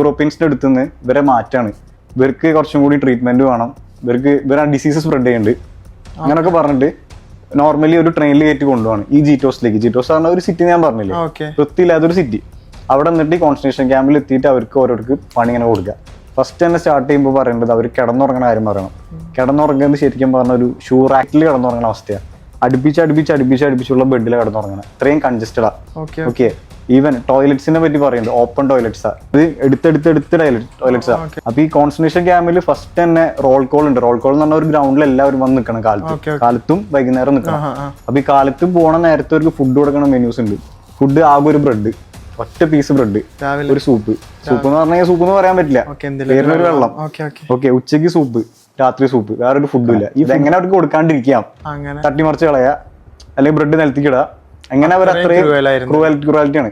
യൂറോപ്യൻസിന്റെ അടുത്ത് നിന്ന് ഇവരെ മാറ്റാണ്, ഇവർക്ക് കുറച്ചും കൂടി ട്രീറ്റ്മെന്റ് വേണം, ഇവർ ഡിസീസ് സ്പ്രെഡ് ചെയ്യുന്നുണ്ട് അങ്ങനൊക്കെ പറഞ്ഞിട്ട് നോർമലി ഒരു ട്രെയിനിൽ കയറ്റി കൊണ്ടുപോവാണ് ഈ ജീറ്റോസിലേക്ക്. ജീറ്റോസ് പറഞ്ഞ ഒരു സിറ്റി ഞാൻ പറഞ്ഞില്ലേ, വൃത്തിയില്ലാത്തൊരു സിറ്റി. അവിടെ നിന്നിട്ട് ഈ കോൺസെൻട്രേഷൻ ക്യാമ്പിൽ എത്തിയിട്ട് അവർക്ക് ഓരോർക്ക് പണി ഇങ്ങനെ കൊടുക്കുക. ഫസ്റ്റ് തന്നെ സ്റ്റാർട്ട് ചെയ്യുമ്പോൾ പറയേണ്ടത് അവർ കിടന്നുറങ്ങുന്ന കാര്യം പറയണം. കിടന്നുറങ്ങുന്നത് ശരിക്കും പറഞ്ഞ ഒരു ഷൂ റാക്കിൽ കിടന്നുറങ്ങുന്ന അവസ്ഥയാണ്. അടുപ്പിച്ചുള്ള ബെഡിൽ കിടന്നുറങ്ങണം. ഇത്രയും കൺജസ്റ്റഡാ. ഓക്കെ, ഈവൻ ടോയ്ലറ്റ്സിനെ പറ്റി പറയുന്നത് ഓപ്പൺ ടോയ്ലറ്റ്സാ, ഇത് എടുത്തെടുത്ത് ടോയ്ലറ്റ്സാ. അപ്പൊ ഈ കോൺസെൻട്രേഷൻ ക്യാമ്പിൽ ഫസ്റ്റ് തന്നെ റോൾ കോൾ ഉണ്ട്. റോൾ കോൾ എന്ന് പറഞ്ഞ ഒരു ഗ്രൗണ്ടിൽ എല്ലാവരും വന്ന് നിൽക്കണം, കാലത്തും വൈകുന്നേരം നിൽക്കണം. അപ്പൊ ഈ കാലത്ത് പോണ നേരത്തെ അവർക്ക് ഫുഡ് കൊടുക്കണ മെന്യൂസ് ഉണ്ട്. ഫുഡ് ആകെ ഒരു ബ്രെഡ്, ഒറ്റ പീസ് ബ്രെഡ്, ഒരു സൂപ്പ് എന്ന് പറഞ്ഞാൽ സൂപ്പ് എന്ന് പറയാൻ പറ്റില്ല, പേരിനൊരു വെള്ളം. ഓക്കെ, ഉച്ചയ്ക്ക് സൂപ്പ്, രാത്രി സൂപ്പ്, വേറൊരു ഫുഡും ഇല്ല. ഇതെങ്ങനെ അവർക്ക് കൊടുക്കാണ്ടിരിക്കാം? തട്ടിമറിച്ച് കളയാ, അല്ലെങ്കിൽ ബ്രെഡ് നിലത്തേക്കിടുക. അങ്ങനെ അവർ അത്രയും ക്രൂവാലിറ്റിയാണ്.